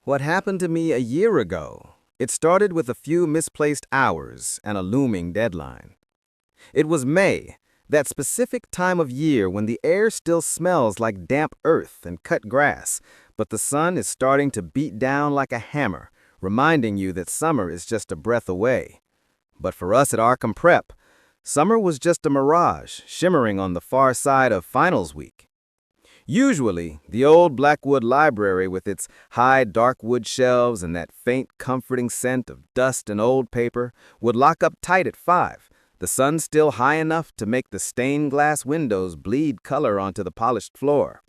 What happened to me a year ago? It started with a few misplaced hours and a looming deadline. It was May, that specific time of year when the air still smells like damp earth and cut grass, but the sun is starting to beat down like a hammer, reminding you that summer is just a breath away. But for us at Arkham Prep, summer was just a mirage shimmering on the far side of finals week. Usually, the old Blackwood library with its high dark wood shelves and that faint comforting scent of dust and old paper would lock up tight at 5, the sun still high enough to make the stained glass windows bleed color onto the polished floor.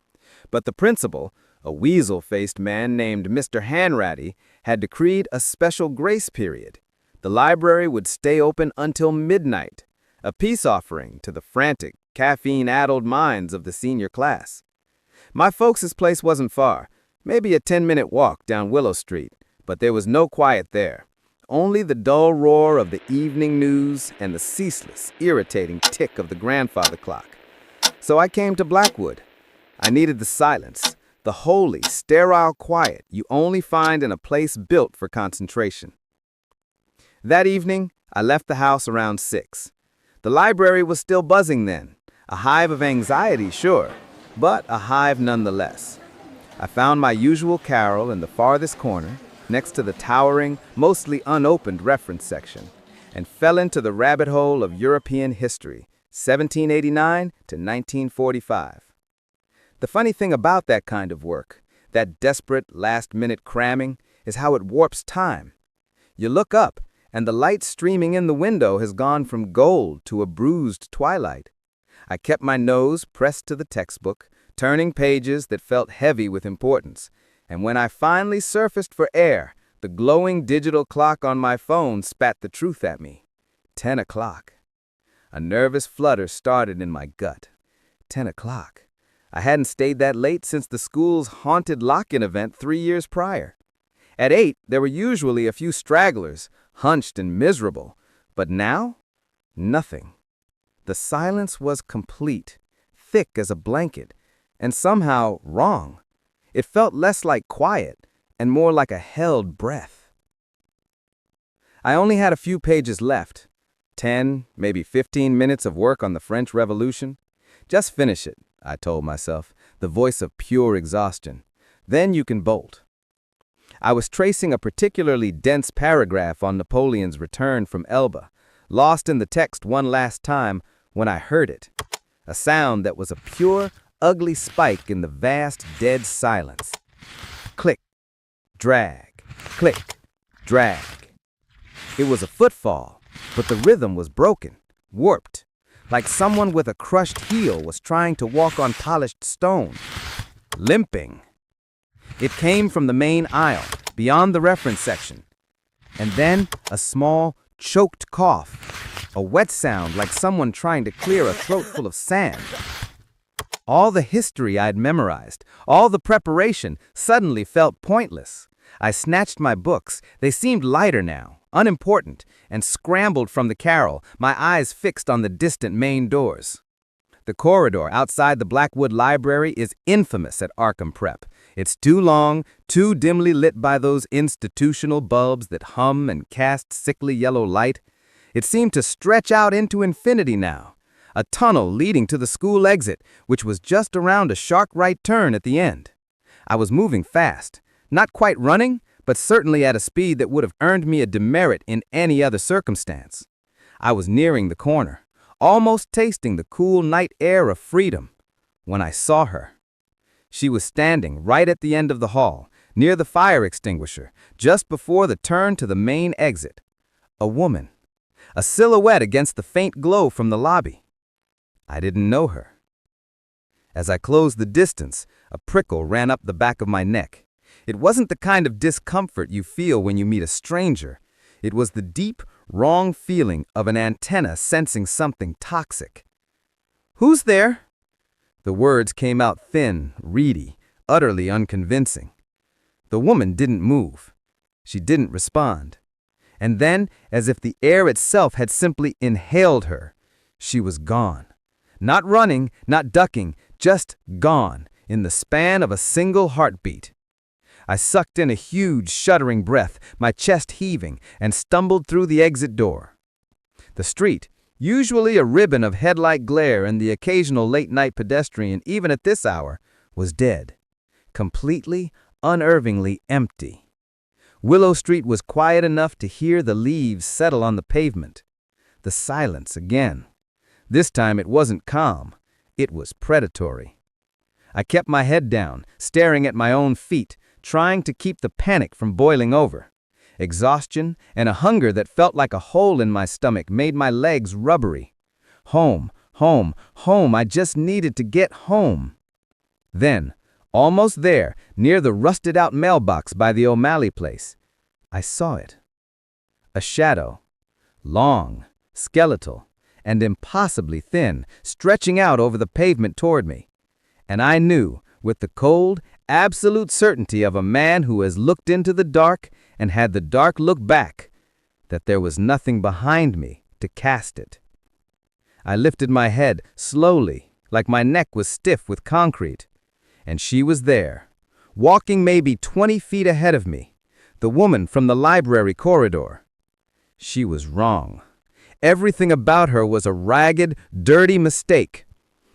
But the principal, a weasel-faced man named Mr. Hanratty, had decreed a special grace period. The library would stay open until midnight, a peace offering to the frantic, caffeine-addled minds of the senior class. My folks' place wasn't far, maybe a 10-minute walk down Willow Street, but there was no quiet there. Only the dull roar of the evening news and the ceaseless, irritating tick of the grandfather clock. So I came to Blackwood. I needed the silence, the holy, sterile quiet you only find in a place built for concentration. That evening, I left the house around 6. The library was still buzzing then, a hive of anxiety, sure, but a hive nonetheless. I found my usual carrel in the farthest corner, next to the towering, mostly unopened reference section, and fell into the rabbit hole of European history, 1789 to 1945. The funny thing about that kind of work, that desperate last-minute cramming, is how it warps time. You look up, and the light streaming in the window has gone from gold to a bruised twilight. I kept my nose pressed to the textbook, turning pages that felt heavy with importance, and when I finally surfaced for air, the glowing digital clock on my phone spat the truth at me. 10 o'clock. A nervous flutter started in my gut. 10 o'clock. I hadn't stayed that late since the school's haunted lock-in event 3 years prior. At 8, there were usually a few stragglers, hunched and miserable, but now, nothing. The silence was complete, thick as a blanket, and somehow wrong. It felt less like quiet and more like a held breath. I only had a few pages left, 10, maybe 15 minutes of work on the French Revolution. Just finish it, I told myself, the voice of pure exhaustion. Then you can bolt. I was tracing a particularly dense paragraph on Napoleon's return from Elba, lost in the text one last time when I heard it, a sound that was a pure, ugly spike in the vast, dead silence. Click, drag, click, drag. It was a footfall, but the rhythm was broken, warped, like someone with a crushed heel was trying to walk on polished stone, limping. It came from the main aisle, beyond the reference section, and then a small, choked cough, a wet sound like someone trying to clear a throat full of sand. All the history I'd memorized, all the preparation, suddenly felt pointless. I snatched my books, they seemed lighter now, unimportant, and scrambled from the carrel, my eyes fixed on the distant main doors. The corridor outside the Blackwood Library is infamous at Arkham Prep. It's too long, too dimly lit by those institutional bulbs that hum and cast sickly yellow light. It seemed to stretch out into infinity now, a tunnel leading to the school exit, which was just around a sharp right turn at the end. I was moving fast, not quite running, but certainly at a speed that would have earned me a demerit in any other circumstance. I was nearing the corner, almost tasting the cool night air of freedom, when I saw her. She was standing right at the end of the hall, near the fire extinguisher, just before the turn to the main exit. A woman, a silhouette against the faint glow from the lobby. I didn't know her. As I closed the distance, a prickle ran up the back of my neck. It wasn't the kind of discomfort you feel when you meet a stranger. It was the deep, wrong feeling of an antenna sensing something toxic. "Who's there?" The words came out thin, reedy, utterly unconvincing. The woman didn't move. She didn't respond. And then, as if the air itself had simply inhaled her, she was gone. Not running, not ducking, just gone, in the span of a single heartbeat. I sucked in a huge, shuddering breath, my chest heaving, and stumbled through the exit door. The street, usually a ribbon of headlight glare and the occasional late-night pedestrian even at this hour, was dead. Completely, unervingly empty. Willow Street was quiet enough to hear the leaves settle on the pavement. The silence again. This time it wasn't calm. It was predatory. I kept my head down, staring at my own feet, trying to keep the panic from boiling over. Exhaustion and a hunger that felt like a hole in my stomach made my legs rubbery. Home, home, home. I just needed to get home. Then, almost there, near the rusted-out mailbox by the O'Malley place, I saw it. A shadow, long, skeletal, and impossibly thin, stretching out over the pavement toward me. And I knew, with the cold, absolute certainty of a man who has looked into the dark and had the dark look back, that there was nothing behind me to cast it. I lifted my head slowly, like my neck was stiff with concrete. And she was there, walking maybe 20 feet ahead of me, the woman from the library corridor. She was wrong. Everything about her was a ragged, dirty mistake.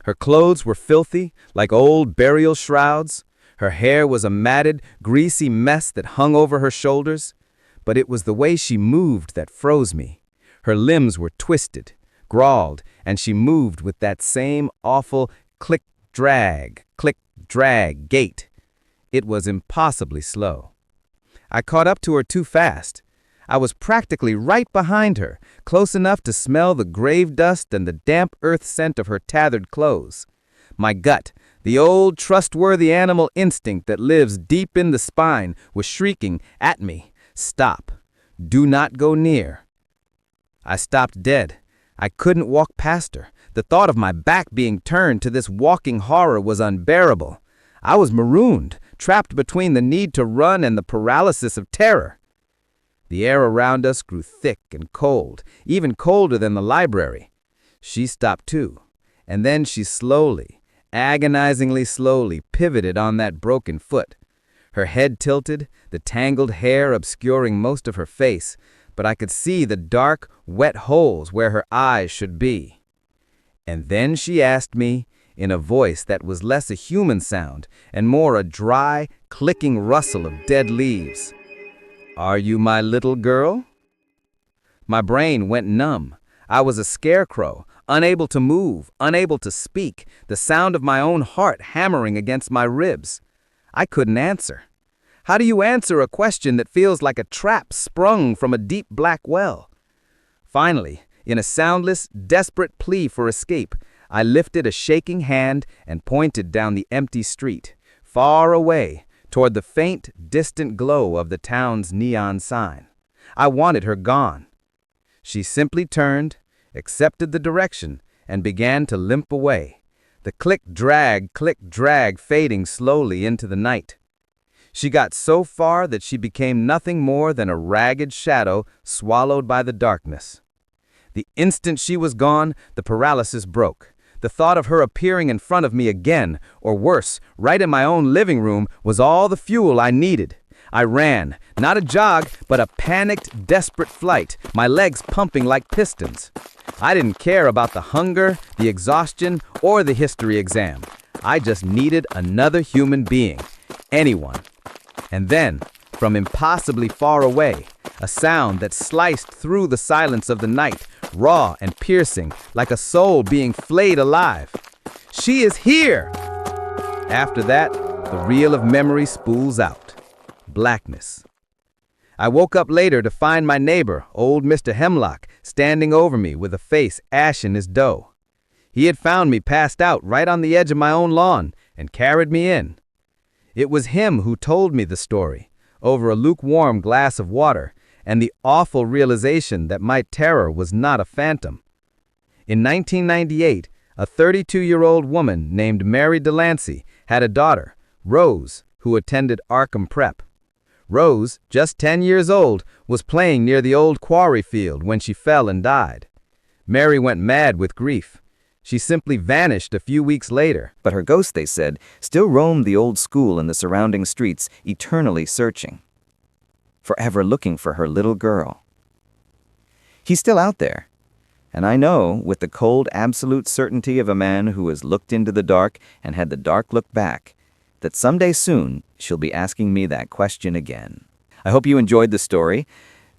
Her clothes were filthy, like old burial shrouds. Her hair was a matted, greasy mess that hung over her shoulders. But it was the way she moved that froze me. Her limbs were twisted, grawled, and she moved with that same awful click-drag gait. It was impossibly slow. I caught up to her too fast. I was practically right behind her, close enough to smell the grave dust and the damp earth scent of her tattered clothes. My gut, the old trustworthy animal instinct that lives deep in the spine, was shrieking at me, "Stop. Do not go near." I stopped dead. I couldn't walk past her. The thought of my back being turned to this walking horror was unbearable. I was marooned, trapped between the need to run and the paralysis of terror. The air around us grew thick and cold, even colder than the library. She stopped too, and then she slowly, agonizingly slowly, pivoted on that broken foot. Her head tilted, the tangled hair obscuring most of her face, but I could see the dark, wet holes where her eyes should be. And then she asked me, in a voice that was less a human sound and more a dry, clicking rustle of dead leaves, "Are you my little girl?" My brain went numb. I was a scarecrow, unable to move, unable to speak, the sound of my own heart hammering against my ribs. I couldn't answer. How do you answer a question that feels like a trap sprung from a deep black well? Finally, in a soundless, desperate plea for escape, I lifted a shaking hand and pointed down the empty street, far away, toward the faint, distant glow of the town's neon sign. I wanted her gone. She simply turned, accepted the direction, and began to limp away, the click-drag fading slowly into the night. She got so far that she became nothing more than a ragged shadow swallowed by the darkness. The instant she was gone, the paralysis broke. The thought of her appearing in front of me again, or worse, right in my own living room, was all the fuel I needed. I ran, not a jog, but a panicked, desperate flight, my legs pumping like pistons. I didn't care about the hunger, the exhaustion, or the history exam. I just needed another human being, anyone. And then, from impossibly far away, a sound that sliced through the silence of the night, raw and piercing, like a soul being flayed alive. "She is here!" After that, the reel of memory spools out. Blackness. I woke up later to find my neighbor, old Mr. Hemlock, standing over me with a face ashen as dough. He had found me passed out right on the edge of my own lawn and carried me in. It was him who told me the story, over a lukewarm glass of water, and the awful realization that my terror was not a phantom. In 1998, a 32-year-old woman named Mary Delancey had a daughter, Rose, who attended Arkham Prep. Rose, just 10 years old, was playing near the old quarry field when she fell and died. Mary went mad with grief. She simply vanished a few weeks later. But her ghost, they said, still roamed the old school and the surrounding streets, eternally searching, forever looking for her little girl. He's still out there. And I know, with the cold, absolute certainty of a man who has looked into the dark and had the dark look back, that someday soon she'll be asking me that question again. I hope you enjoyed the story.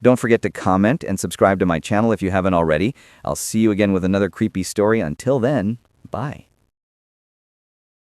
Don't forget to comment and subscribe to my channel if you haven't already. I'll see you again with another creepy story. Until then, bye.